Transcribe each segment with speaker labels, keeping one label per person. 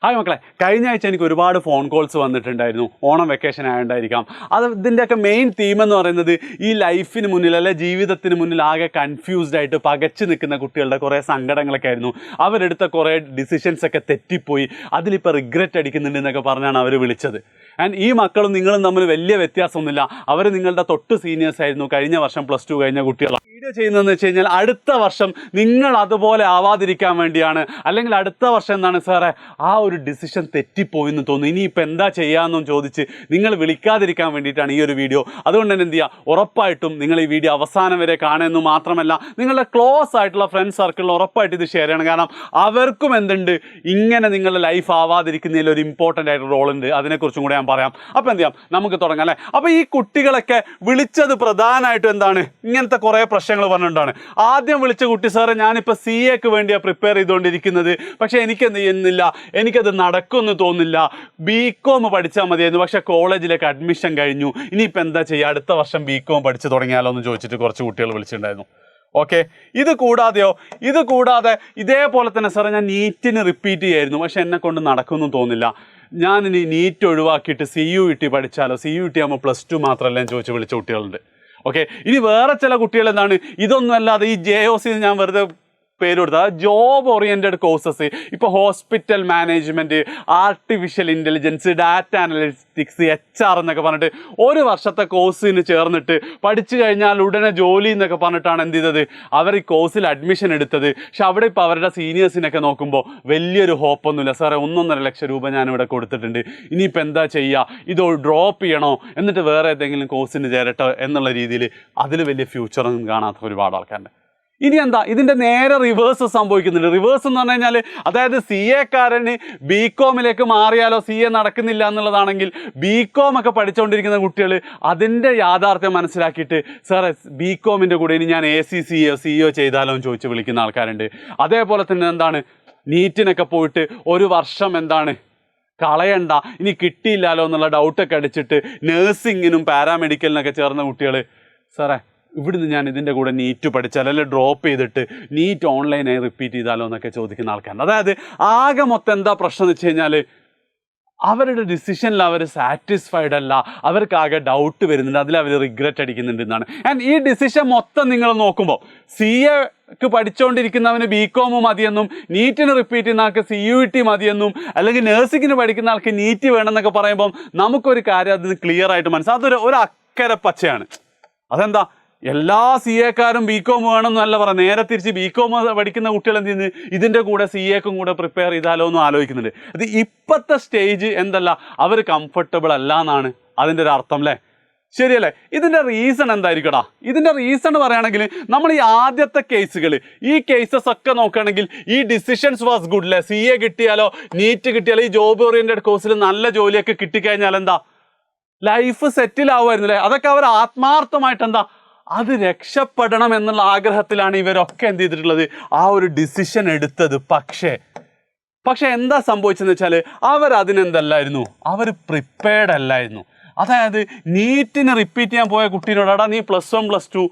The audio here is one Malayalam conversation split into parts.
Speaker 1: ഹായ് മക്കളെ, കഴിഞ്ഞ ആഴ്ച എനിക്ക് ഒരുപാട് ഫോൺ കോൾസ് വന്നിട്ടുണ്ടായിരുന്നു. ഓണം വെക്കേഷൻ ആയതുകൊണ്ടായിരിക്കാം. ഇതിൻ്റെയൊക്കെ മെയിൻ തീം എന്ന് പറയുന്നത് ഈ ലൈഫിന് മുന്നിൽ അല്ലെ ജീവിതത്തിന് മുന്നിൽ ആകെ കൺഫ്യൂസ്ഡ് ആയിട്ട് പകച്ചു നിൽക്കുന്ന കുട്ടികളുടെ കുറേ സങ്കടങ്ങളൊക്കെ ആയിരുന്നു. അവരെടുത്ത കുറേ ഡിസിഷൻസ് ഒക്കെ തെറ്റിപ്പോയി, അതിലിപ്പോൾ റിഗ്രറ്റ് അടിക്കുന്നുണ്ടെന്നൊക്കെ പറഞ്ഞാണ് അവർ വിളിച്ചത്. ആൻഡ് ഈ മക്കളും നിങ്ങളും തമ്മിൽ വലിയ വ്യത്യാസമൊന്നുമില്ല. അവർ നിങ്ങളുടെ തൊട്ട് സീനിയേഴ്സ് ആയിരുന്നു. കഴിഞ്ഞ വർഷം +2 കഴിഞ്ഞ കുട്ടികളാണ്. വീഡിയോ ചെയ്യുന്നതെന്ന് വെച്ച് കഴിഞ്ഞാൽ അടുത്ത വർഷം നിങ്ങൾ അതുപോലെ ആവാതിരിക്കാൻ വേണ്ടിയാണ്. അല്ലെങ്കിൽ അടുത്ത വർഷം എന്താണ് സാറേ ആ ഒരു ഡിസിഷൻ തെറ്റിപ്പോയെന്ന് തോന്നുന്നു, ഇനിയിപ്പോൾ എന്താ ചെയ്യാമെന്നും ചോദിച്ച് നിങ്ങൾ വിളിക്കാതിരിക്കാൻ വേണ്ടിയിട്ടാണ് ഈ ഒരു വീഡിയോ. അതുകൊണ്ട് തന്നെ എന്ത് ചെയ്യുക, ഉറപ്പായിട്ടും നിങ്ങൾ ഈ വീഡിയോ അവസാനം വരെ കാണുമെന്ന് മാത്രമല്ല നിങ്ങളുടെ ക്ലോസ് ആയിട്ടുള്ള ഫ്രണ്ട് സർക്കിളിൽ ഉറപ്പായിട്ട് ഇത് ഷെയർ ചെയ്യണം. കാരണം അവർക്കും എന്തുണ്ട്, ഇങ്ങനെ നിങ്ങളുടെ ലൈഫ് ആവാതിരിക്കുന്നതിൽ ഒരു ഇമ്പോർട്ടൻ്റ് ആയിട്ട് റോളുണ്ട്. അതിനെക്കുറിച്ചും കൂടെ ഞാൻ പറയാം. അപ്പോൾ എന്ത് ചെയ്യാം, നമുക്ക് തുടങ്ങാം അല്ലേ. അപ്പോൾ ഈ കുട്ടികളൊക്കെ വിളിച്ചത് പ്രധാനമായിട്ടും എന്താണ്, ഇങ്ങനത്തെ കുറേ പ്രശ്നങ്ങൾ പറഞ്ഞുകൊണ്ടാണ്. ആദ്യം വിളിച്ച കുട്ടി സാറേ ഞാനിപ്പോൾ CAക്ക് വേണ്ടിയാണ് പ്രിപ്പയർ ചെയ്തുകൊണ്ടിരിക്കുന്നത്, പക്ഷേ എനിക്കെന്ത് ചെയ്യുന്നില്ല, എനിക്കത് നടക്കുമെന്ന് തോന്നുന്നില്ല. BCom പഠിച്ചാൽ മതിയായിരുന്നു, പക്ഷേ കോളേജിലേക്ക് അഡ്മിഷൻ കഴിഞ്ഞു, ഇനിയിപ്പോൾ എന്താ ചെയ്യുക, അടുത്ത വർഷം BCom പഠിച്ച് തുടങ്ങിയാലോ എന്ന് ചോദിച്ചിട്ട് കുറച്ച് കുട്ടികൾ വിളിച്ചിട്ടുണ്ടായിരുന്നു. ഓക്കെ, ഇത് കൂടാതെ ഇതേപോലെ തന്നെ സാറേ ഞാൻ നീറ്റിന് റിപ്പീറ്റ് ചെയ്യായിരുന്നു, പക്ഷെ എന്നെ കൊണ്ട് നടക്കുമെന്നും തോന്നില്ല, ഞാനിനി നീറ്റ് ഒഴിവാക്കിയിട്ട് CUET പഠിച്ചാലോ, CUET ആകുമ്പോൾ +2 മാത്രമല്ല എന്ന് ചോദിച്ച് വിളിച്ച കുട്ടികളുണ്ട്. ഓക്കെ, ഇനി വേറെ ചില കുട്ടികൾ എന്താണ്, ഇതൊന്നും അല്ലാതെ ഈ JOC ഞാൻ വെറുതെ പേര് കൊടുത്തത് ജോബ് ഓറിയൻറ്റഡ് കോഴ്സസ്, ഇപ്പോൾ hospital management, artificial intelligence, data analytics, HR എന്നൊക്കെ പറഞ്ഞിട്ട് ഒരു വർഷത്തെ കോഴ്സിന് ചേർന്നിട്ട് പഠിച്ചു കഴിഞ്ഞാൽ ഉടനെ ജോലി എന്നൊക്കെ പറഞ്ഞിട്ടാണ് എന്ത് ചെയ്തത്, അവർ ഈ കോഴ്സിൽ അഡ്മിഷൻ എടുത്തത്. പക്ഷെ അവിടെ ഇപ്പോൾ അവരുടെ സീനിയേഴ്സിനൊക്കെ നോക്കുമ്പോൾ വലിയൊരു ഹോപ്പൊന്നുമില്ല. സാറേ 1.5 ലക്ഷം രൂപ ഞാനിവിടെ കൊടുത്തിട്ടുണ്ട്, ഇനിയിപ്പോൾ എന്താ ചെയ്യുക, ഇത് ഡ്രോപ്പ് ചെയ്യണോ, എന്നിട്ട് വേറെ ഏതെങ്കിലും കോഴ്സിന് ചേരട്ടോ എന്നുള്ള രീതിയിൽ അതിൽ വലിയ ഫ്യൂച്ചറൊന്നും കാണാത്ത ഒരുപാട് ആൾക്കാരുണ്ട്. ഇനി എന്താ, ഇതിൻ്റെ നേരെ റിവേഴ്സ് സംഭവിക്കുന്നുണ്ട്. റിവേഴ്സ് എന്ന് പറഞ്ഞു കഴിഞ്ഞാൽ അതായത് CAക്കാരന് BComലേക്ക് മാറിയാലോ CA നടക്കുന്നില്ല എന്നുള്ളതാണെങ്കിൽ BCom ഒക്കെ പഠിച്ചുകൊണ്ടിരിക്കുന്ന കുട്ടികൾ അതിൻ്റെ യാഥാർത്ഥ്യം മനസ്സിലാക്കിയിട്ട് സാറേ BComൻ്റെ കൂടെ ഇനി ഞാൻ ACCA CEO ചെയ്താലോ എന്ന് ചോദിച്ച് വിളിക്കുന്ന ആൾക്കാരുണ്ട്. അതേപോലെ തന്നെ എന്താണ്, നീറ്റിനൊക്കെ പോയിട്ട് ഒരു വർഷം എന്താണ് കളയണ്ട, ഇനി കിട്ടിയില്ലല്ലോ എന്നുള്ള ഡൗട്ടൊക്കെ അടിച്ചിട്ട് നേഴ്സിങ്ങിനും പാരാമെഡിക്കലിനൊക്കെ ചേർന്ന കുട്ടികൾ സാറേ ഇവിടുന്ന് ഞാൻ ഇതിൻ്റെ കൂടെ നീറ്റ് പഠിച്ചാൽ അല്ലെങ്കിൽ ഡ്രോപ്പ് ചെയ്തിട്ട് നീറ്റ് ഓൺലൈനായി റിപ്പീറ്റ് ചെയ്താലോ എന്നൊക്കെ ചോദിക്കുന്ന ആൾക്കാരുണ്ട്. അതായത് ആകെ മൊത്തം എന്താ പ്രശ്നം എന്ന് വെച്ച് കഴിഞ്ഞാൽ അവരുടെ ഡിസിഷനിൽ അവർ സാറ്റിസ്ഫൈഡ് അല്ല, അവർക്കാകെ ഡൗട്ട് വരുന്നുണ്ട്, അതിൽ അവർ റിഗ്രറ്റ് അടിക്കുന്നുണ്ട് എന്നാണ്. ആൻഡ് ഈ ഡിസിഷൻ മൊത്തം നിങ്ങൾ നോക്കുമ്പോൾ CAക്ക് പഠിച്ചുകൊണ്ടിരിക്കുന്നവന് BCom മതിയെന്നും നീറ്റിന് റിപ്പീറ്റ് ചെയ്യുന്ന ആൾക്ക് CUET മതിയെന്നും അല്ലെങ്കിൽ നേഴ്സിങ്ങിന് പഠിക്കുന്ന ആൾക്ക് നീറ്റ് വേണമെന്നൊക്കെ പറയുമ്പം നമുക്കൊരു കാര്യം അതിന് ക്ലിയർ ആയിട്ട് മനസ്സിലാവും, അതൊരു അക്കരെ പച്ചയാണ്. അതെന്താ, എല്ലാ CAക്കാരും BCom വേണമെന്നല്ല പറയാം, നേരെ തിരിച്ച് BCom പഠിക്കുന്ന കുട്ടികൾ എന്ത് ചെയ്യുന്നത്, ഇതിൻ്റെ കൂടെ CAക്കും കൂടെ പ്രിപ്പയർ ചെയ്താലോ എന്നും ആലോചിക്കുന്നുണ്ട്. അത് ഇപ്പോഴത്തെ സ്റ്റേജ് എന്തല്ല, അവർ കംഫർട്ടബിൾ അല്ല എന്നാണ് അതിൻ്റെ ഒരു അർത്ഥം അല്ലേ, ശരിയല്ലേ? ഇതിൻ്റെ റീസൺ എന്തായിരിക്കടാ, ഇതിൻ്റെ റീസൺ പറയുകയാണെങ്കിൽ നമ്മൾ ഈ ആദ്യത്തെ കേസുകൾ, ഈ കേസസ് ഒക്കെ നോക്കുകയാണെങ്കിൽ ഈ ഡിസിഷൻസ് വാസ് ഗുഡ് അല്ലേ. CA കിട്ടിയാലോ നീറ്റ് കിട്ടിയാലോ ഈ ജോബ് ഓറിയൻറ്റഡ് കോഴ്സിൽ നല്ല ജോലിയൊക്കെ കിട്ടിക്കഴിഞ്ഞാൽ എന്താ ലൈഫ് സെറ്റിൽ ആവുമായിരുന്നു അല്ലേ. അതൊക്കെ അവർ ആത്മാർത്ഥമായിട്ട് എന്താ അത് രക്ഷപ്പെടണം എന്നുള്ള ആഗ്രഹത്തിലാണ് ഇവരൊക്കെ എന്ത് ചെയ്തിട്ടുള്ളത്, ആ ഒരു ഡിസിഷൻ എടുത്തത്. പക്ഷേ എന്താ സംഭവിച്ചതെന്ന് വെച്ചാൽ അവരതിനെന്തല്ലായിരുന്നു, അവർ പ്രിപ്പയർഡ് അല്ലായിരുന്നു. അതായത് നീറ്റിന് റിപ്പീറ്റ് ചെയ്യാൻ പോയ കുട്ടീനോടാ നീ +1 +2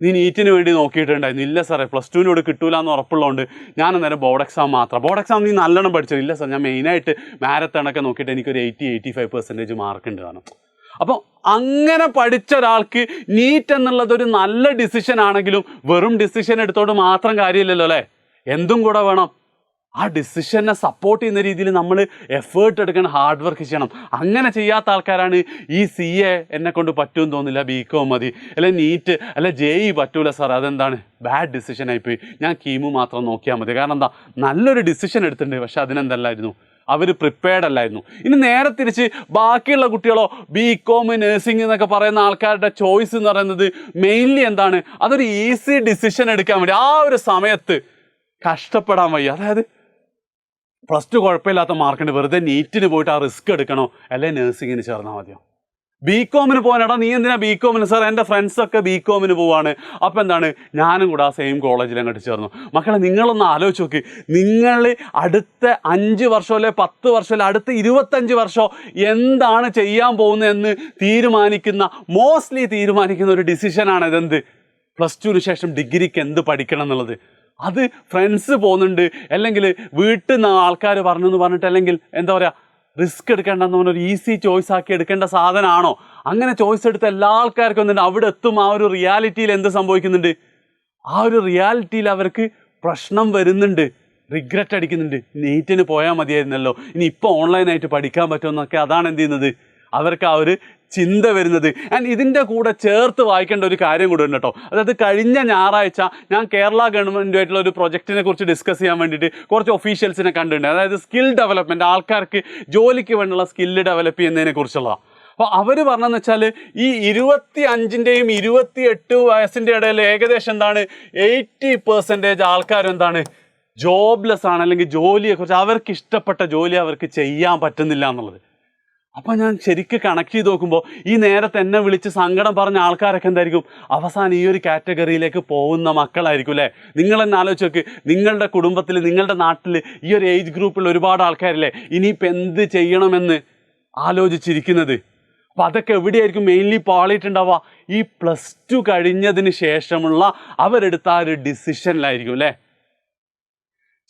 Speaker 1: നീ നീറ്റിന് വേണ്ടി നോക്കിയിട്ടുണ്ടായിരുന്നു, ഇല്ല സാറേ +2 കിട്ടൂല എന്ന് ഉറപ്പുള്ളതുകൊണ്ട് ഞാൻ അന്നേരം ബോർഡ് എക്സാം മാത്രം, ബോർഡ് എക്സാം നീ നല്ലോണം പഠിച്ചത്, ഇല്ല സാർ ഞാൻ മെയിനായിട്ട് മാരത്തണൊക്കെ നോക്കിയിട്ട് എനിക്കൊരു 80-85% മാർക്ക് ഉണ്ട് കാണും. അപ്പോൾ അങ്ങനെ പഠിച്ച ഒരാൾക്ക് നീറ്റ് എന്നുള്ളതൊരു നല്ല ഡിസിഷൻ ആണെങ്കിലും വെറും ഡിസിഷൻ എടുത്തോണ്ട് മാത്രം കാര്യമില്ലല്ലോ അല്ലേ, എന്തും കൂടെ വേണം. ആ ഡിസിഷനെ സപ്പോർട്ട് ചെയ്യുന്ന രീതിയിൽ നമ്മൾ എഫേർട്ട് എടുക്കണം, ഹാർഡ് വർക്ക് ചെയ്യണം. അങ്ങനെ ചെയ്യാത്ത ആൾക്കാരാണ് ഈ CA എന്നെ കൊണ്ട് പറ്റുമെന്ന് തോന്നില്ല, BCom മതി, അല്ലെ നീറ്റ് അല്ലെ JEE പറ്റൂല സാർ, അതെന്താണ് ബാഡ് ഡിസിഷൻ ആയിപ്പോയി, ഞാൻ കീമു മാത്രം നോക്കിയാൽ മതി. കാരണം എന്താ, നല്ലൊരു ഡിസിഷൻ എടുത്തിട്ടുണ്ട്, പക്ഷെ അതിനെന്തല്ലായിരുന്നു, അവർ പ്രിപ്പയർഡ് അല്ലായിരുന്നു. ഇനി നേരെ തിരിച്ച് ബാക്കിയുള്ള കുട്ടികളോ BCom നേഴ്സിംഗ് എന്നൊക്കെ പറയുന്ന ആൾക്കാരുടെ ചോയ്സ് എന്ന് പറയുന്നത് മെയിൻലി എന്താണ്, അതൊരു ഈസി ഡിസിഷൻ എടുക്കാൻ വേണ്ടി ആ ഒരു സമയത്ത് കഷ്ടപ്പെടാൻ വയ്യ. അതായത് +2 കുഴപ്പമില്ലാത്ത മാർക്കുണ്ട്, വെറുതെ നീറ്റിന് പോയിട്ട് ആ റിസ്ക് എടുക്കണോ, അല്ലെ നേഴ്സിങ്ങിന് ചേർന്നാൽ മതിയോ. BComന് പോകാനടാ നീ എന്തിനാ BComന്, സാർ എൻ്റെ ഫ്രണ്ട്സൊക്കെ BComന് പോവാണ്, അപ്പോൾ എന്താണ് ഞാനും കൂടെ ആ സെയിം കോളേജിൽ അങ്ങോട്ട് ചേർന്നു. മക്കളെ നിങ്ങളൊന്ന് ആലോചിച്ച് നോക്ക്, നിങ്ങൾ അടുത്ത 5 വർഷം അല്ലെ 10 വർഷം അല്ലെ അടുത്ത 25 വർഷം എന്താണ് ചെയ്യാൻ പോകുന്നതെന്ന് മോസ്റ്റ്ലി തീരുമാനിക്കുന്ന ഒരു ഡിസിഷനാണ് ഇതെന്ത്, +2ന് ശേഷം ഡിഗ്രിക്ക് എന്ത് പഠിക്കണം എന്നുള്ളത്. അത് ഫ്രണ്ട്സ് പോകുന്നുണ്ട്, അല്ലെങ്കിൽ വീട്ടിൽ നിന്ന് ആൾക്കാർ പറഞ്ഞെന്ന് പറഞ്ഞിട്ട്, അല്ലെങ്കിൽ എന്താ പറയുക, റിസ്ക് എടുക്കേണ്ടെന്ന് പറഞ്ഞൊരു ഈസി ചോയ്സ് ആക്കി എടുക്കേണ്ട സാധനമാണോ? അങ്ങനെ ചോയ്സ് എടുത്ത എല്ലാ ആൾക്കാർക്കും എന്തുണ്ട്, അവിടെ എത്തും ആ ഒരു റിയാലിറ്റിയിൽ എന്ത് സംഭവിക്കുന്നുണ്ട്, ആ ഒരു റിയാലിറ്റിയിൽ അവർക്ക് പ്രശ്നം വരുന്നുണ്ട്, റിഗ്രറ്റ് അടിക്കുന്നുണ്ട്. നീറ്റിന് പോയാൽ മതിയായിരുന്നല്ലോ, ഇനി ഇപ്പോൾ ഓൺലൈനായിട്ട് പഠിക്കാൻ പറ്റുമെന്നൊക്കെ അതാണ് എന്ത് ചെയ്യുന്നത്, അവർക്ക് ആ ഒരു ചിന്ത വരുന്നത്. ആൻഡ് ഇതിൻ്റെ കൂടെ ചേർത്ത് വായിക്കേണ്ട ഒരു കാര്യം കൂടെ ഉണ്ട് കേട്ടോ. അതായത് കഴിഞ്ഞ ഞായറാഴ്ച ഞാൻ കേരള ഗവൺമെൻറ്റുമായിട്ടുള്ള ഒരു പ്രൊജക്റ്റിനെ കുറിച്ച് ഡിസ്കസ് ചെയ്യാൻ വേണ്ടിയിട്ട് കുറച്ച് ഒഫീഷ്യൽസിനെ കണ്ടിട്ടുണ്ട്. അതായത് സ്കിൽ ഡെവലപ്മെൻറ്റ്, ആൾക്കാർക്ക് ജോലിക്ക് വേണ്ടിയുള്ള സ്കില്ല് ഡെവലപ്പ് ചെയ്യുന്നതിനെ കുറിച്ചുള്ള. അപ്പോൾ അവർ പറഞ്ഞതെന്ന് വെച്ചാൽ ഈ 25-ൻ്റെയും 28 വയസ്സിൻ്റെ ഇടയിൽ ഏകദേശം എന്താണ് 80% ആൾക്കാരും എന്താണ് ജോബ്ലെസ് ആണ്, അല്ലെങ്കിൽ ജോലിയെക്കുറിച്ച് അവർക്ക് ഇഷ്ടപ്പെട്ട ജോലി അവർക്ക് ചെയ്യാൻ പറ്റുന്നില്ല എന്നുള്ളത്. അപ്പം ഞാൻ ശരിക്കും കണക്ട് ചെയ്ത് നോക്കുമ്പോൾ ഈ നേരത്തെ എന്നെ വിളിച്ച് സങ്കടം പറഞ്ഞ ആൾക്കാരൊക്കെ എന്തായിരിക്കും, അവസാനം ഈ ഒരു കാറ്റഗറിയിലേക്ക് പോകുന്ന മക്കളായിരിക്കും അല്ലേ. നിങ്ങൾ തന്നെ ആലോചിച്ച് നോക്ക്, നിങ്ങളുടെ കുടുംബത്തിൽ, നിങ്ങളുടെ നാട്ടിൽ ഈ ഒരു ഏജ് ഗ്രൂപ്പിൽ ഒരുപാട് ആൾക്കാരില്ലേ ഇനിയിപ്പോൾ എന്ത് ചെയ്യണമെന്ന് ആലോചിച്ചിരിക്കുന്നത്. അപ്പം അതൊക്കെ എവിടെയായിരിക്കും മെയിൻലി പാളിയിട്ടുണ്ടാവുക, ഈ +2 കഴിഞ്ഞതിന് ശേഷമുള്ള അവരെടുത്ത ആ ഒരു ഡിസിഷനിലായിരിക്കും അല്ലേ.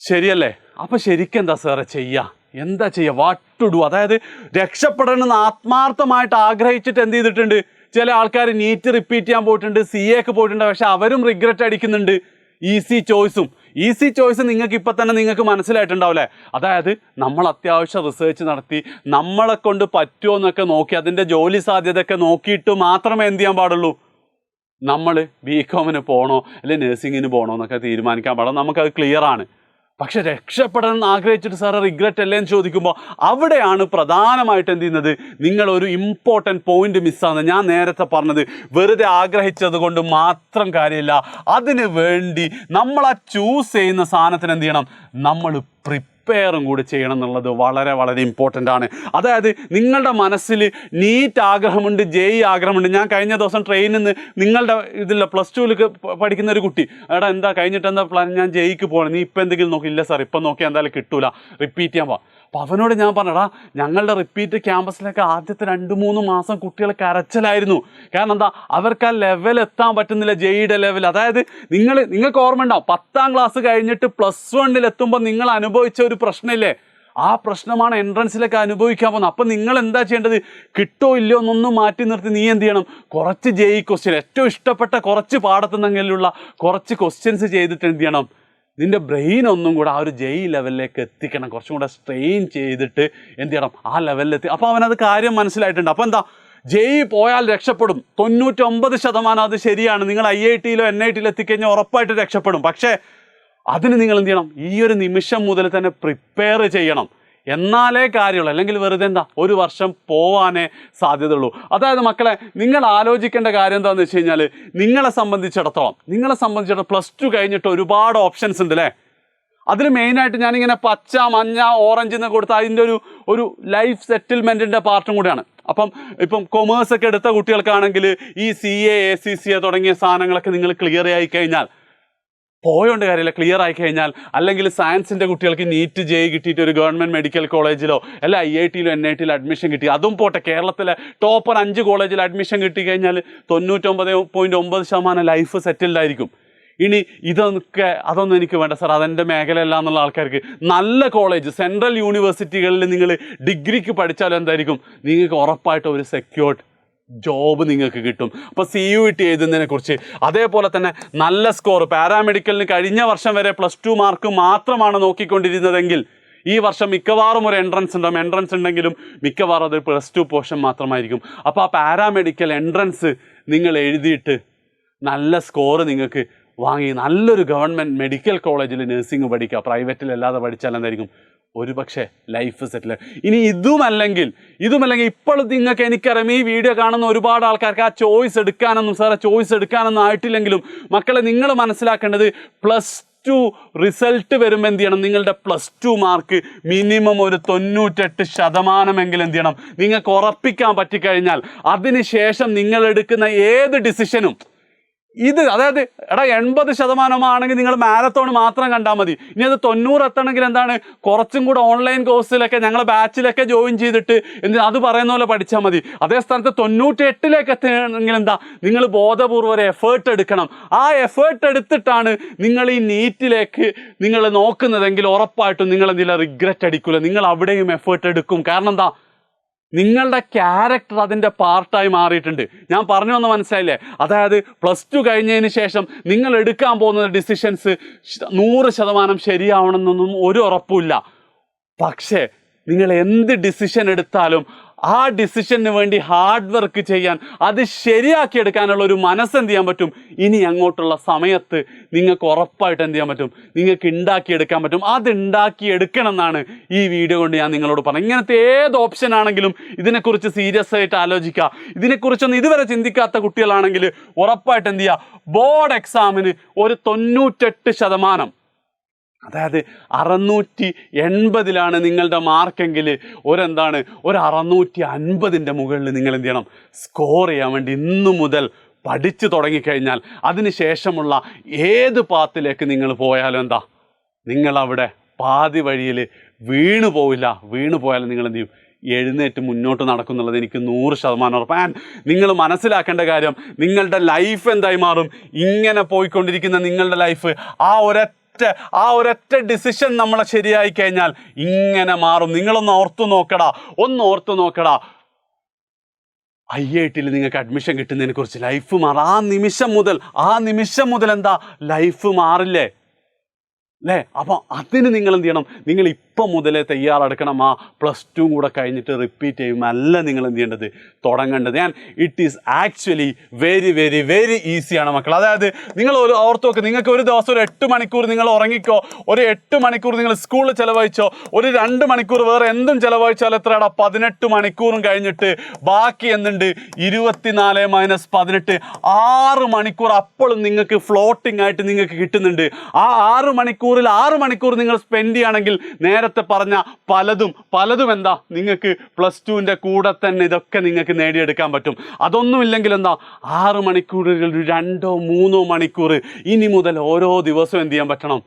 Speaker 1: ശരിയല്ലേ? അപ്പം ശരിക്കും എന്താ സാറേ ചെയ്യുക, എന്താ ചെയ്യുക, വാട്ട് ടു ഡു? അതായത് രക്ഷപ്പെടണമെന്ന് ആത്മാർത്ഥമായിട്ട് ആഗ്രഹിച്ചിട്ട് എന്ത് ചെയ്തിട്ടുണ്ട്, ചില ആൾക്കാർ നീറ്റ് റിപ്പീറ്റ് ചെയ്യാൻ പോയിട്ടുണ്ട്, CAക്ക് പോയിട്ടുണ്ട്, പക്ഷെ അവരും റിഗ്രറ്റ് അടിക്കുന്നുണ്ട്. ഈസി ചോയ്സ് നിങ്ങൾക്ക് ഇപ്പം തന്നെ നിങ്ങൾക്ക് മനസ്സിലായിട്ടുണ്ടാവില്ലേ. അതായത് നമ്മൾ അത്യാവശ്യം റിസർച്ച് നടത്തി നമ്മളെ കൊണ്ട് പറ്റുമോ എന്നൊക്കെ നോക്കി അതിൻ്റെ ജോലി സാധ്യതയൊക്കെ നോക്കിയിട്ട് മാത്രമേ എന്ത് ചെയ്യാൻ പാടുള്ളൂ, നമ്മൾ BComന് പോകണോ അല്ലെങ്കിൽ നഴ്സിങ്ങിന് പോകണോ എന്നൊക്കെ തീരുമാനിക്കാൻ പാടുള്ളൂ. നമുക്കത് ക്ലിയറാണ്. പക്ഷെ രക്ഷപ്പെടണമെന്ന് ആഗ്രഹിച്ചിട്ട് സാറ് റിഗ്രറ്റ് അല്ലേ എന്ന് ചോദിക്കുമ്പോൾ അവിടെയാണ് പ്രധാനമായിട്ട് എന്ത് ചെയ്യുന്നത്, നിങ്ങളൊരു ഇമ്പോർട്ടൻറ്റ് പോയിന്റ് മിസ്സാകുന്നത്. ഞാൻ നേരത്തെ പറഞ്ഞത്, വെറുതെ ആഗ്രഹിച്ചത് കൊണ്ട് മാത്രം കാര്യമില്ല, അതിന് വേണ്ടി നമ്മൾ ആ ചൂസ് ചെയ്യുന്ന സാധനത്തിന് എന്ത് ചെയ്യണം, നമ്മൾ പ്രിപ്പയറും കൂടി ചെയ്യണം എന്നുള്ളത് വളരെ വളരെ ഇമ്പോർട്ടൻ്റ് ആണ്. അതായത് നിങ്ങളുടെ മനസ്സിൽ നീറ്റ് ആഗ്രഹമുണ്ട്, JEE ആഗ്രഹമുണ്ട്. ഞാൻ കഴിഞ്ഞ ദിവസം ട്രെയിനിൽ നിന്ന് നിങ്ങളുടെ ഇതില്ല +2 പഠിക്കുന്ന ഒരു കുട്ടി, എടാ എന്താ കഴിഞ്ഞിട്ട് എന്താ പ്ലാൻ, ഞാൻ JEEക്ക് പോകണം, നീ ഇപ്പം എന്തെങ്കിലും നോക്കില്ല സാർ, ഇപ്പം നോക്കിയാൽ എന്തായാലും കിട്ടൂല, റിപ്പീറ്റ് ചെയ്യാൻ പോവാം. അപ്പോൾ അവനോട് ഞാൻ പറഞ്ഞടാ, ഞങ്ങളുടെ റിപ്പീറ്റ് ക്യാമ്പസിലൊക്കെ ആദ്യത്തെ 2-3 മാസം കുട്ടികൾ കരച്ചിലായിരുന്നു. കാരണം എന്താ, അവർക്ക് ആ ലെവൽ എത്താൻ പറ്റുന്നില്ല, JEEയുടെ ലെവൽ. അതായത് നിങ്ങൾക്ക് ഓർമ്മ ഉണ്ടാവും, 10ാം ക്ലാസ് കഴിഞ്ഞിട്ട് +1 എത്തുമ്പോൾ നിങ്ങൾ അനുഭവിച്ച ഒരു പ്രശ്നമില്ലേ, ആ പ്രശ്നമാണ് എൻട്രൻസിലൊക്കെ അനുഭവിക്കാൻ പോകുന്നത്. അപ്പം നിങ്ങൾ എന്താ ചെയ്യേണ്ടത്, കിട്ടോ ഇല്ലയോ എന്നൊന്നും മാറ്റി നിർത്തി നീ എന്ത് ചെയ്യണം, കുറച്ച് JEE ക്വസ്റ്റ്യൻ, ഏറ്റവും ഇഷ്ടപ്പെട്ട കുറച്ച് പാഠത്തുനിന്നെങ്കിലുള്ള കുറച്ച് ക്വസ്റ്റ്യൻസ് ചെയ്തിട്ട് എന്ത് ചെയ്യണം, നിൻ്റെ ബ്രെയിൻ ഒന്നും കൂടെ ആ ഒരു JEE ലെവലിലേക്ക് എത്തിക്കണം, കുറച്ചും കൂടെ സ്ട്രെയിൻ ചെയ്തിട്ട് എന്ത് ചെയ്യണം, ആ ലെവലിലെത്തി. അപ്പോൾ അവനത് കാര്യം മനസ്സിലായിട്ടുണ്ട്. അപ്പോൾ എന്താ, JEE പോയാൽ രക്ഷപ്പെടും 99%, അത് ശരിയാണ്. നിങ്ങൾ IITയിലോ NITയിലോ എത്തിക്കഴിഞ്ഞാൽ ഉറപ്പായിട്ട് രക്ഷപ്പെടും. പക്ഷേ അതിന് നിങ്ങൾ എന്ത് ചെയ്യണം, ഈ ഒരു നിമിഷം മുതൽ തന്നെ പ്രിപ്പയർ ചെയ്യണം, എന്നാലേ കാര്യമുള്ളൂ. അല്ലെങ്കിൽ വെറുതെ എന്താ, ഒരു വർഷം പോവാനേ സാധ്യതയുള്ളൂ. അതായത് മക്കളെ, നിങ്ങൾ ആലോചിക്കേണ്ട കാര്യം എന്താണെന്ന് വെച്ച് കഴിഞ്ഞാൽ, നിങ്ങളെ സംബന്ധിച്ചിടത്തോളം +2 കഴിഞ്ഞിട്ട് ഒരുപാട് ഓപ്ഷൻസ് ഉണ്ട് അല്ലേ. അതിൽ മെയിനായിട്ട് ഞാനിങ്ങനെ പച്ച, മഞ്ഞ, ഓറഞ്ച് എന്ന് കൊടുത്ത അതിൻ്റെ ഒരു ലൈഫ് സെറ്റിൽമെൻറ്റിൻ്റെ പാർട്ടും കൂടിയാണ്. ഇപ്പം കൊമേഴ്സൊക്കെ എടുത്ത കുട്ടികൾക്കാണെങ്കിൽ ഈ CA ACCA തുടങ്ങിയ സാധനങ്ങളൊക്കെ നിങ്ങൾ ക്ലിയർ ആയി കഴിഞ്ഞാൽ പോയോണ്ട് കാര്യമില്ല, ക്ലിയർ ആയി കഴിഞ്ഞാൽ, അല്ലെങ്കിൽ സയൻസിൻ്റെ കുട്ടികൾക്ക് നീറ്റ് JEE കിട്ടിയിട്ട് ഒരു ഗവൺമെൻറ് മെഡിക്കൽ കോളേജിലോ അല്ല IITയിലോ NITയിലോ അഡ്മിഷൻ കിട്ടി, അതും പോട്ടെ, കേരളത്തിലെ ടോപ്പർ 5 കോളേജിൽ അഡ്മിഷൻ കിട്ടിക്കഴിഞ്ഞാൽ 99.9% ലൈഫ് സെറ്റിൽഡ് ആയിരിക്കും. ഇനി അതൊന്നും എനിക്ക് വേണ്ട സാർ, അതെൻ്റെ മേഖലയല്ല എന്നുള്ള ആൾക്കാർക്ക് നല്ല കോളേജ്, സെൻട്രൽ യൂണിവേഴ്സിറ്റികളിൽ നിങ്ങൾ ഡിഗ്രിക്ക് പഠിച്ചാലും എന്തായിരിക്കും, നിങ്ങൾക്ക് ഉറപ്പായിട്ട് ഒരു സെക്യൂർഡ് ജോബ് നിങ്ങൾക്ക് കിട്ടും. അപ്പോൾ CUET എഴുതുന്നതിനെക്കുറിച്ച്, അതേപോലെ തന്നെ നല്ല സ്കോർ, പാരാമെഡിക്കലിന് കഴിഞ്ഞ വർഷം വരെ +2 മാർക്ക് മാത്രമാണ് നോക്കിക്കൊണ്ടിരുന്നതെങ്കിൽ ഈ വർഷം മിക്കവാറും ഒരു എൻട്രൻസ് ഉണ്ടാകും. എൻട്രൻസ് ഉണ്ടെങ്കിലും മിക്കവാറും അത് +2 പോർഷൻ മാത്രമായിരിക്കും. അപ്പോൾ ആ പാരാമെഡിക്കൽ എൻട്രൻസ് നിങ്ങൾ എഴുതിയിട്ട് നല്ല സ്കോർ നിങ്ങൾക്ക് വാങ്ങി നല്ലൊരു ഗവൺമെൻറ് മെഡിക്കൽ കോളേജിൽ നഴ്സിംഗ് പഠിക്കുക, പ്രൈവറ്റിലല്ലാതെ പഠിച്ചാൽ എന്തായിരിക്കും, ഒരുപക്ഷെ ലൈഫ് സെറ്റിൽ. ഇനി ഇതുമല്ലെങ്കിൽ ഇപ്പോൾ നിങ്ങൾക്ക്, എനിക്കറിയാം ഈ വീഡിയോ കാണുന്ന ഒരുപാട് ആൾക്കാർക്ക് ആ ചോയ്സ് എടുക്കാനൊന്നും ആയിട്ടില്ലെങ്കിലും മക്കളെ, നിങ്ങൾ മനസ്സിലാക്കേണ്ടത് +2 റിസൾട്ട് വരുമ്പോൾ എന്ത് ചെയ്യണം, നിങ്ങളുടെ +2 മാർക്ക് മിനിമം ഒരു 98% എന്ത് ചെയ്യണം, നിങ്ങൾക്ക് ഉറപ്പിക്കാൻ പറ്റിക്കഴിഞ്ഞാൽ അതിനുശേഷം നിങ്ങൾ എടുക്കുന്ന ഏത് ഡിസിഷനും അതായത് എടാ 80% നിങ്ങൾ മാരത്തോൺ മാത്രം കണ്ടാൽ മതി. ഇനി അത് 90 എത്തണമെങ്കിൽ എന്താണ്, കുറച്ചും കൂടെ ഓൺലൈൻ കോഴ്സിലൊക്കെ ഞങ്ങളെ ബാച്ചിലൊക്കെ ജോയിൻ ചെയ്തിട്ട് അത് പറയുന്ന പോലെ പഠിച്ചാൽ മതി. അതേ സ്ഥാനത്ത് 98 എത്തണമെങ്കിൽ എന്താ, നിങ്ങൾ ബോധപൂർവ്വം ഒരു എഫേർട്ട് എടുക്കണം. ആ എഫേർട്ട് എടുത്തിട്ടാണ് നിങ്ങൾ ഈ നീറ്റിലേക്ക് നിങ്ങൾ നോക്കുന്നതെങ്കിൽ ഉറപ്പായിട്ടും നിങ്ങൾ എന്തെങ്കിലും റിഗ്രറ്റ് അടിക്കില്ല. നിങ്ങൾ അവിടെയും എഫേർട്ട് എടുക്കും. കാരണം എന്താ, നിങ്ങളുടെ ക്യാരക്ടർ അതിൻ്റെ പാർട്ടായി മാറിയിട്ടുണ്ട്. ഞാൻ പറഞ്ഞു വന്ന് മനസ്സിലായില്ലേ? അതായത് +2 കഴിഞ്ഞതിന് ശേഷം നിങ്ങൾ എടുക്കാൻ പോകുന്ന ഡിസിഷൻസ് 100% ശരിയാവണമെന്നൊന്നും ഒരു ഉറപ്പുമില്ല. പക്ഷേ നിങ്ങൾ എന്ത് ഡിസിഷൻ എടുത്താലും ആ ഡിസിഷന് വേണ്ടി ഹാർഡ് വർക്ക് ചെയ്യാൻ, അത് ശരിയാക്കിയെടുക്കാനുള്ള ഒരു മനസ്സെന്ത് ചെയ്യാൻ പറ്റും. ഇനി അങ്ങോട്ടുള്ള സമയത്ത് നിങ്ങൾക്ക് ഉറപ്പായിട്ട് എന്ത് ചെയ്യാൻ പറ്റും, നിങ്ങൾക്ക് ഉണ്ടാക്കിയെടുക്കാൻ പറ്റും. അത് ഉണ്ടാക്കിയെടുക്കണം എന്നാണ് ഈ വീഡിയോ കൊണ്ട് ഞാൻ നിങ്ങളോട് പറഞ്ഞത്. ഇങ്ങനത്തെ ഏത് ഓപ്ഷൻ ആണെങ്കിലും ഇതിനെക്കുറിച്ച് സീരിയസ് ആയിട്ട് ആലോചിക്കുക. ഇതിനെക്കുറിച്ചൊന്നും ഇതുവരെ ചിന്തിക്കാത്ത കുട്ടികളാണെങ്കിൽ ഉറപ്പായിട്ട് എന്ത് ചെയ്യുക, ബോർഡ് എക്സാമിന് ഒരു 98%, അതായത് 680 നിങ്ങളുടെ മാർക്കെങ്കിൽ ഒരു 650 മുകളിൽ നിങ്ങൾ എന്ത് ചെയ്യണം, സ്കോർ ചെയ്യാൻ വേണ്ടി ഇന്നു മുതൽ പഠിച്ചു തുടങ്ങിക്കഴിഞ്ഞാൽ അതിനുശേഷമുള്ള ഏത് പാത്തിലേക്ക് നിങ്ങൾ പോയാലും എന്താ, നിങ്ങളവിടെ പാതി വഴിയിൽ വീണു പോവില്ല. വീണു പോയാലും നിങ്ങൾ എന്ത് ചെയ്യും, എഴുന്നേറ്റ് മുന്നോട്ട് നടക്കുന്നുള്ളത് എനിക്ക് 100% ഉറപ്പ്. നിങ്ങൾ മനസ്സിലാക്കേണ്ട കാര്യം, നിങ്ങളുടെ ലൈഫ് എന്തായി മാറും, ഇങ്ങനെ പോയിക്കൊണ്ടിരിക്കുന്ന നിങ്ങളുടെ ലൈഫ് ആ ഒരൊറ്റ ഡിസിഷൻ നമ്മളെ ശരിയായി കഴിഞ്ഞാൽ ഇങ്ങനെ മാറും. നിങ്ങളൊന്ന് ഓർത്തു നോക്കടാ, IIT നിങ്ങൾക്ക് അഡ്മിഷൻ കിട്ടുന്നതിനെ കുറിച്ച് ലൈഫ് മാറും. ആ നിമിഷം മുതൽ എന്താ, ലൈഫ് മാറില്ലേ അല്ലേ? അപ്പം അതിന് നിങ്ങൾ എന്ത് ചെയ്യണം, നിങ്ങൾ ഇപ്പം മുതലേ തയ്യാറെടുക്കണം. ആ +2 കൂടെ കഴിഞ്ഞിട്ട് റിപ്പീറ്റ് ചെയ്യുമല്ല നിങ്ങൾ എന്ത് ചെയ്യേണ്ടത്, തുടങ്ങേണ്ടത്. It is actually very very very ഈസിയാണ് മക്കൾ. അതായത് നിങ്ങൾ ഓർത്ത് നോക്ക്, നിങ്ങൾക്ക് ഒരു ദിവസം ഒരു 8 മണിക്കൂർ നിങ്ങൾ ഉറങ്ങിക്കോ, ഒരു 8 മണിക്കൂർ നിങ്ങൾ സ്കൂളിൽ ചിലവഴിച്ചോ, ഒരു 2 മണിക്കൂർ വേറെ എന്തും ചിലവഴിച്ചാൽ എത്രയാടാ, 18 മണിക്കൂറും കഴിഞ്ഞിട്ട് ബാക്കി എന്തുണ്ട്, 24 - 18, 6 മണിക്കൂർ അപ്പോഴും നിങ്ങൾക്ക് ഫ്ലോട്ടിംഗ് ആയിട്ട് നിങ്ങൾക്ക് കിട്ടുന്നുണ്ട്. ആ 6 മണിക്കൂറിൽ 6 മണിക്കൂർ നിങ്ങൾ സ്പെൻഡ് ചെയ്യുകയാണെങ്കിൽ നേരത്തെ പറഞ്ഞ പലതും എന്താ, നിങ്ങൾക്ക് +2ൻ്റെ കൂടെ തന്നെ ഇതൊക്കെ നിങ്ങൾക്ക് നേടിയെടുക്കാൻ പറ്റും. അതൊന്നുമില്ലെങ്കിൽ എന്താ, 6 മണിക്കൂറുകൾ 2-3 മണിക്കൂർ ഇനി മുതൽ ഓരോ ദിവസവും എന്ത് ചെയ്യാൻ പറ്റണം,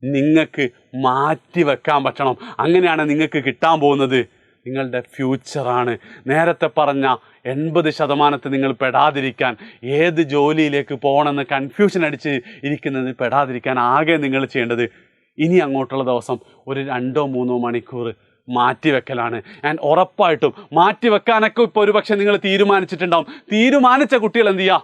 Speaker 1: നിങ്ങൾക്ക് മാറ്റി വെക്കാൻ പറ്റണം. അങ്ങനെയാണ് നിങ്ങൾക്ക് കിട്ടാൻ പോകുന്നത് നിങ്ങളുടെ ഫ്യൂച്ചറാണ്. നേരത്തെ പറഞ്ഞ 80% നിങ്ങൾ പെടാതിരിക്കാൻ, ഏത് ജോലിയിലേക്ക് പോകണമെന്ന് കൺഫ്യൂഷൻ അടിച്ച് ഇരിക്കുന്നത് പെടാതിരിക്കാൻ ആകെ നിങ്ങൾ ചെയ്യേണ്ടത് ഇനി അങ്ങോട്ടുള്ള ദിവസം ഒരു 2-3 മണിക്കൂർ മാറ്റിവെക്കലാണ്. ഉറപ്പായിട്ടും മാറ്റിവെക്കാനൊക്കെ ഇപ്പോൾ ഒരുപക്ഷെ നിങ്ങൾ തീരുമാനിച്ചിട്ടുണ്ടാവും. തീരുമാനിച്ച കുട്ടികൾ എന്ത് ചെയ്യുക,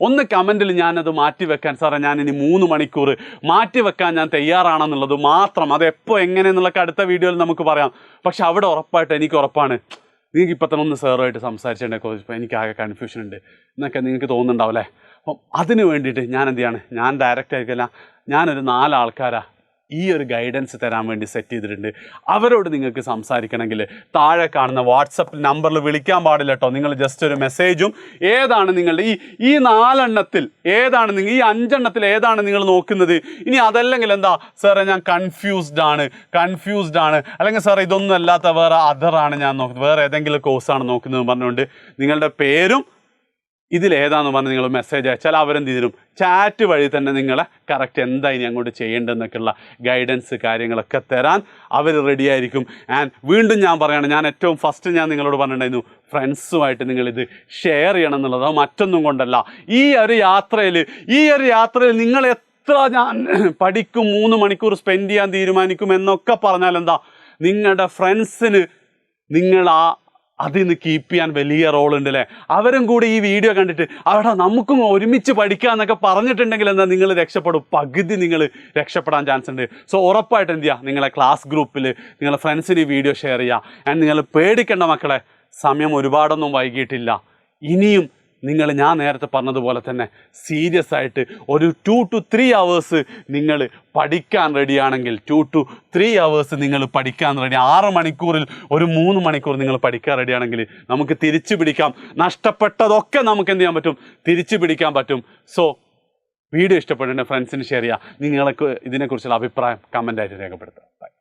Speaker 1: ഒന്ന് കമൻറ്റിൽ ഞാനത് മാറ്റിവെക്കാൻ, സാറേ ഞാനിനി 3 മണിക്കൂർ മാറ്റിവെക്കാൻ ഞാൻ തയ്യാറാണെന്നുള്ളത് മാത്രം. അതെപ്പോൾ എങ്ങനെയെന്നുള്ളതൊക്കെ അടുത്ത വീഡിയോയിൽ നമുക്ക് പറയാം. പക്ഷെ അവിടെ ഉറപ്പായിട്ട് എനിക്ക് ഉറപ്പാണ്, നിങ്ങൾക്ക് ഇപ്പം തന്നെ ഒന്ന് സാറുമായിട്ട് സംസാരിച്ചിട്ടുണ്ടെങ്കിൽ കോച്ച് എനിക്കാകെ കൺഫ്യൂഷൻ ഉണ്ട് എന്നൊക്കെ നിങ്ങൾക്ക് തോന്നുന്നുണ്ടാവും അല്ലേ. അപ്പം അതിന് വേണ്ടിയിട്ട് ഞാൻ എന്ത് ചെയ്യാണ്, ഞാൻ ഡയറക്റ്റ് ആയിരിക്കില്ല, ഞാനൊരു 4 ആൾക്കാരാ ഈ ഒരു ഗൈഡൻസ് തരാൻ വേണ്ടി സെറ്റ് ചെയ്തിട്ടുണ്ട്. അവരോട് നിങ്ങൾക്ക് സംസാരിക്കണമെങ്കിൽ താഴെ കാണുന്ന വാട്സപ്പ് നമ്പറിൽ വിളിക്കാൻ പാടില്ല കേട്ടോ. നിങ്ങൾ ജസ്റ്റ് ഒരു മെസ്സേജും, ഏതാണ് നിങ്ങളുടെ ഈ 4 എണ്ണത്തിൽ ഏതാണ് നിങ്ങൾ, ഈ 5 എണ്ണത്തിൽ ഏതാണ് നിങ്ങൾ നോക്കുന്നത്, ഇനി അതല്ലെങ്കിൽ എന്താ സാറേ ഞാൻ കൺഫ്യൂസ്ഡ് ആണ്, അല്ലെങ്കിൽ സാറേ ഇതൊന്നും അല്ലാത്ത വേറെ അതറാണ് ഞാൻ നോക്കുന്നത്, വേറെ ഏതെങ്കിലും കോഴ്സാണ് നോക്കുന്നത് പറഞ്ഞുകൊണ്ട് നിങ്ങളുടെ പേരും ഇതിലേതാണെന്ന് പറഞ്ഞ് നിങ്ങൾ മെസ്സേജ് അയച്ചാൽ അവരെന്ത് ചെയ്തിരും, ചാറ്റ് വഴി തന്നെ നിങ്ങളെ കറക്റ്റ് എന്താ ഇനി അങ്ങോട്ട് ചെയ്യേണ്ടതെന്നൊക്കെയുള്ള ഗൈഡൻസ് കാര്യങ്ങളൊക്കെ തരാൻ അവർ റെഡി ആയിരിക്കും. വീണ്ടും ഞാൻ പറയുകയാണ്, ഞാൻ ഏറ്റവും ഫസ്റ്റ് ഞാൻ നിങ്ങളോട് പറഞ്ഞിട്ടുണ്ടായിരുന്നു, ഫ്രണ്ട്സുമായിട്ട് നിങ്ങളിത് ഷെയർ ചെയ്യണം എന്നുള്ളത്. അത് മറ്റൊന്നും കൊണ്ടല്ല, ഈ ഒരു യാത്രയിൽ നിങ്ങൾ ഞാൻ പഠിക്കും, 3 മണിക്കൂർ സ്പെൻഡ് ചെയ്യാൻ തീരുമാനിക്കും എന്നൊക്കെ പറഞ്ഞാൽ എന്താ, നിങ്ങളുടെ ഫ്രണ്ട്സിന് നിങ്ങൾ അതിൽ നിന്ന് കീപ്പ് ചെയ്യാൻ വലിയ റോളുണ്ട് അല്ലേ. അവരും കൂടി ഈ വീഡിയോ കണ്ടിട്ട് അവിടെ നമുക്കും ഒരുമിച്ച് പഠിക്കുക എന്നൊക്കെ പറഞ്ഞിട്ടുണ്ടെങ്കിൽ എന്താ, നിങ്ങൾ രക്ഷപ്പെടും, പകുതി നിങ്ങൾ രക്ഷപ്പെടാൻ ചാൻസ് ഉണ്ട്. സോ ഉറപ്പായിട്ട് എന്ത് ചെയ്യുക, നിങ്ങളെ ക്ലാസ് ഗ്രൂപ്പിൽ നിങ്ങളെ ഫ്രണ്ട്സിന് ഈ വീഡിയോ ഷെയർ ചെയ്യുക. നിങ്ങൾ പേടിക്കേണ്ട മക്കളെ, സമയം ഒരുപാടൊന്നും വൈകിട്ടില്ല. ഇനിയും ഞാൻ നേരത്തെ പറഞ്ഞതുപോലെ തന്നെ സീരിയസ് ആയിട്ട് ഒരു 2 to 3 hours നിങ്ങൾ പഠിക്കാൻ റെഡിയാണെങ്കിൽ, 2 to 3 hours നിങ്ങൾ പഠിക്കാൻ റെഡി, 6 മണിക്കൂറിൽ ഒരു 3 മണിക്കൂർ നിങ്ങൾ പഠിക്കാൻ റെഡിയാണെങ്കിൽ നമുക്ക് തിരിച്ചു പിടിക്കാം. നഷ്ടപ്പെട്ടതൊക്കെ നമുക്ക് എന്ത് ചെയ്യാൻ പറ്റും, തിരിച്ചു പിടിക്കാൻ പറ്റും. സോ വീഡിയോ ഇഷ്ടപ്പെട്ടിട്ടുണ്ടെങ്കിൽ ഫ്രണ്ട്സിന് ഷെയർ ചെയ്യുക. നിങ്ങൾക്ക് ഇതിനെക്കുറിച്ചുള്ള അഭിപ്രായം കമൻ്റായിട്ട് രേഖപ്പെടുത്തുക. ബൈ.